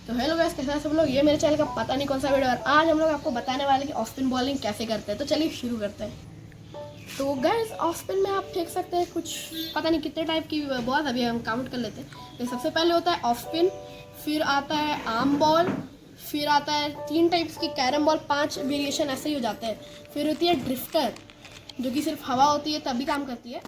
तो hello guys, कैसे हैं सब लोग। ये मेरे चैनल का पता नहीं कौन सा वीडियो है। आज हम लोग आपको बताने वाले हैं कि ऑफ स्पिन बॉलिंग कैसे करते हैं। तो चलिए शुरू करते हैं। तो गाइस, ऑफ स्पिन में आप फेंक सकते हैं कुछ पता नहीं कितने टाइप की बॉल, अभी हम काउंट कर लेते हैं। तो सबसे पहले होता है ऑफ स्पिन, फिर आता है आर्म बॉल, फिर आता है 3 टाइप्स की कैरम बॉल, 5 वेरिएशन ऐसे ही हो जाते हैं। फिर होती है ड्रिफ्टर, जो कि सिर्फ हवा होती है तभी काम करती है।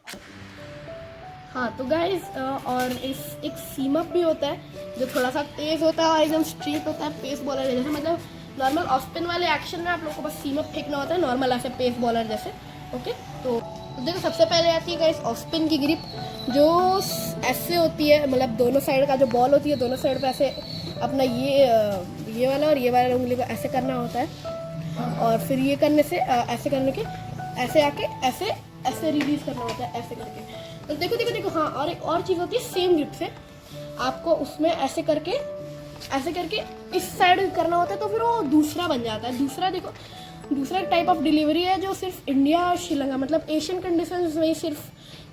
हाँ तो गाइस, और इस एक सीम अप भी होता है जो थोड़ा सा तेज़ होता है और एकदम स्ट्रेट होता है, पेस बॉलर जैसे। मतलब नॉर्मल ऑफ स्पिन वाले एक्शन में आप लोगों को बस सीम अप फेंकना होता है, नॉर्मल ऐसे पेस बॉलर जैसे। ओके, तो देखो सबसे पहले आती है गाइस ऑफ स्पिन की ग्रिप, जो ऐसे होती है। मतलब दोनों साइड का जो बॉल होती है, दोनों साइड पे ऐसे अपना ये वाला और ये वाला उंगली को ऐसे करना होता है, और फिर ये करने से ऐसे करने के ऐसे आके ऐसे ऐसे रिलीज करना होता है, ऐसे करके। तो देखो देखो देखो, हाँ, और एक और चीज़ होती है सेम ग्रिप से आपको उसमें ऐसे करके इस साइड करना होता है, तो फिर वो दूसरा बन जाता है। दूसरा देखो, दूसरा टाइप ऑफ डिलीवरी है जो सिर्फ इंडिया और श्रीलंका, मतलब एशियन कंडीशंस में ही सिर्फ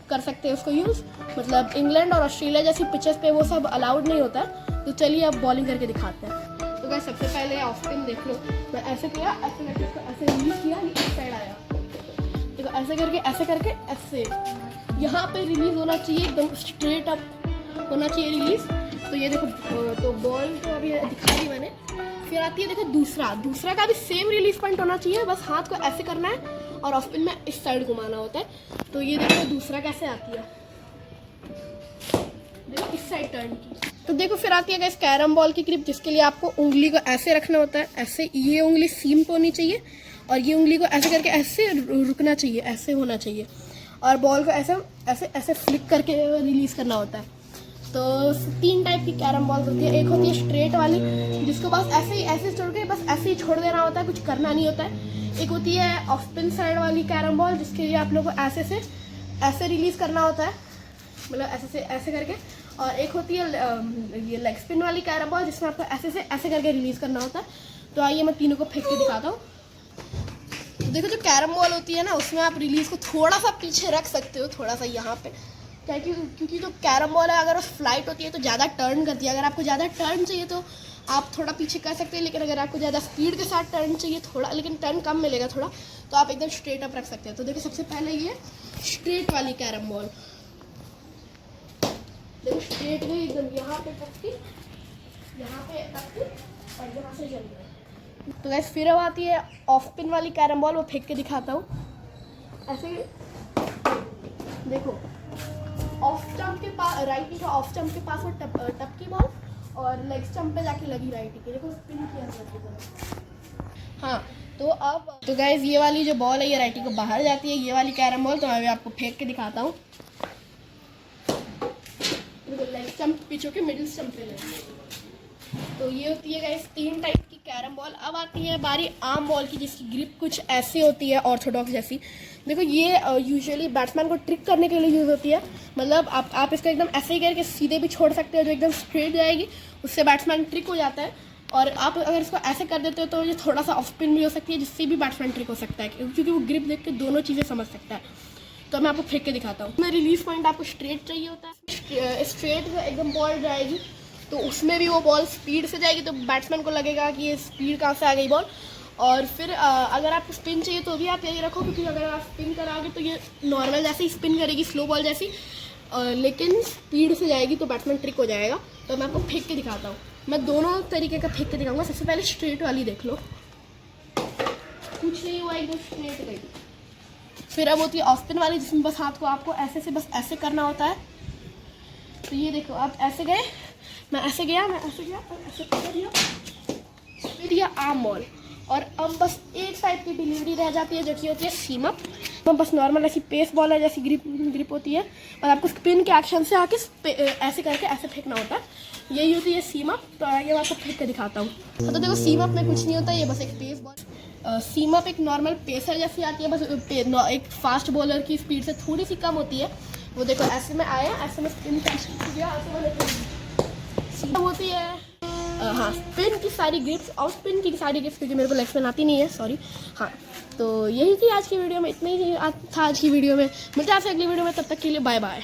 कर सकते हैं उसको यूज़। मतलब इंग्लैंड और ऑस्ट्रेलिया जैसी पिचेस पे वो सब अलाउड नहीं होता है। तो चलिए अब बॉलिंग करके दिखाते हैं। तो गाइस सबसे पहले ऑफ स्पिन देख लो, मैं ऐसे किया, ऐसे करके इसको ऐसे रिलीज किया, इस साइड आया, देखो ऐसे करके ऐसे यहाँ पे रिलीज होना चाहिए, एकदम स्ट्रेट अप होना चाहिए रिलीज। तो ये देखो, तो बॉल तो अभी दिखा दी मैंने। फिर आती है देखो दूसरा का भी सेम रिलीज पॉइंट होना चाहिए, बस हाथ को ऐसे करना है और ऑफ स्पिन में इस साइड घुमाना होता है। तो ये देखो दूसरा कैसे आती है, देखो इस साइड टर्न की। तो देखो फिर आती है गाइस कैरम बॉल की ग्रिप, जिसके लिए आपको उंगली को ऐसे रखना होता है, ऐसे ये उंगली सीम पे होनी चाहिए और ये उंगली को ऐसे करके ऐसे रुकना चाहिए, ऐसे होना चाहिए, और बॉल को ऐसे ऐसे ऐसे फ्लिक करके रिलीज करना होता है। तो 3 टाइप की कैरम बॉल होती है। एक होती है स्ट्रेट वाली, जिसको बस ऐसे छोड़ के बस ऐसे ही छोड़ देना होता है, कुछ करना नहीं होता है। एक होती है ऑफ स्पिन साइड वाली कैरम बॉल, जिसके लिए आप लोगों को ऐसे से ऐसे रिलीज करना होता है, मतलब ऐसे से ऐसे करके। और एक होती है ये लेग स्पिन वाली कैरम बॉल, जिसमें आपको ऐसे से ऐसे करके रिलीज करना होता है। तो आइए मैं तीनों को फेंक के दिखाता हूँ। तो देखो जो कैरम बॉल होती है ना, उसमें आप रिलीज को थोड़ा सा पीछे रख सकते हो, थोड़ा सा यहाँ पे, क्योंकि जो कैरम बॉल है अगर वो फ्लाइट होती है तो ज़्यादा टर्न करती है। अगर आपको ज़्यादा टर्न चाहिए तो आप थोड़ा पीछे कर सकते हैं, लेकिन अगर आपको ज़्यादा स्पीड के साथ टर्न चाहिए, थोड़ा लेकिन टर्न कम मिलेगा थोड़ा, तो आप एकदम स्ट्रेट अप रख सकते हैं। तो देखो सबसे पहले ये स्ट्रेट वाली कैरम बॉल, देखो स्ट्रेट गई एकदम, यहाँ पे तक की, यहाँ पे तक की, और यहाँ से चल रही है। तो गाइस फिर अब आती है ऑफ स्पिन वाली कैरम बॉल, वो फेंक के दिखाता हूँ। ऐसे देखो, ऑफ स्टंप के पास राइटी का, ऑफ स्टंप के पास वो टप की बॉल, और लेग स्टंप पे जाके लगी राइटी की, देखो स्पिन किया। हाँ तो अब तो गाइस ये वाली जो बॉल है ये राइटी को बाहर जाती है, ये वाली कैरम बॉल। तो मैं अभी आपको फेंक के दिखाता हूँ। लेग स्टंप पीछे के मिडिल स्टंप पे लगी। तो ये होती है गाइस 3 टाइप की कैरम बॉल। अब आती है बारी आर्म बॉल की, जिसकी ग्रिप कुछ ऐसी होती है, ऑर्थोडॉक्स जैसी। देखो ये यूजुअली बैट्समैन को ट्रिक करने के लिए यूज़ होती है। मतलब आप इसको एकदम ऐसे ही करके सीधे भी छोड़ सकते हो, जो एकदम स्ट्रेट जाएगी, उससे बैट्समैन ट्रिक हो जाता है। और आप अगर इसको ऐसे कर देते हो तो ये थोड़ा सा ऑफ स्पिन भी हो सकती है, जिससे भी बैट्समैन ट्रिक हो सकता है, क्योंकि वो ग्रिप देख के दोनों चीज़ें समझ सकता है। तो मैं आपको फेंक के दिखाता हूँ। मैं रिलीज पॉइंट आपको स्ट्रेट चाहिए होता है, स्ट्रेट से एकदम बॉल जाएगी, तो उसमें भी वो बॉल स्पीड से जाएगी, तो बैट्समैन को लगेगा कि ये स्पीड कहाँ से आ गई बॉल। और फिर अगर आपको स्पिन चाहिए तो भी आप यही रखो, क्योंकि अगर आप स्पिन कराओगे तो ये नॉर्मल जैसे ही स्पिन करेगी, स्लो बॉल जैसी, लेकिन स्पीड से जाएगी, तो बैट्समैन ट्रिक हो जाएगा। तो मैं आपको फेंक के दिखाता हूँ। मैं दोनों तरीके का फेंक के दिखाऊंगा। सबसे पहले स्ट्रेट वाली देख लो, कुछ नहीं हुआ, एकदम स्ट्रेट गई। फिर अब होती है ऑफ स्पिन वाली, जिसमें बस हाथ को आपको ऐसे से बस ऐसे करना होता है। तो ये देखो, आप ऐसे गए, मैं ऐसे गया, और ऐसे पकड़ लिया, फिर ये आर्म बॉल। और अब बस एक साइड की डिलीवरी रह जाती है, जो कि होती है सीम अप। तो बस नॉर्मल ऐसी पेस बॉल है जैसी ग्रिप होती है, और आपको स्पिन के एक्शन से आके ऐसे करके ऐसे फेंकना होता है। यही होती है सीम अप। तो ये मैं आपको फेंक कर दिखाता हूँ। तो देखो सीम अप में कुछ नहीं होता, ये बस एक पेस बॉल। सीम अप एक नॉर्मल पेसर जैसी आती है, बस एक फास्ट बॉलर की स्पीड से थोड़ी सी कम होती है। वो देखो ऐसे में आया, ऐसे में स्पिन किया, सीम होती है। हाँ, स्पिन की सारी ग्रिप्स, और स्पिन की सारी ग्रिप्स, क्योंकि मेरे को लेग स्पिन आती नहीं है, सॉरी। हाँ तो यही थी आज की वीडियो में, इतना ही था आज की वीडियो में। मिलते हैं आपसे अगली वीडियो में, तब तक के लिए बाय बाय।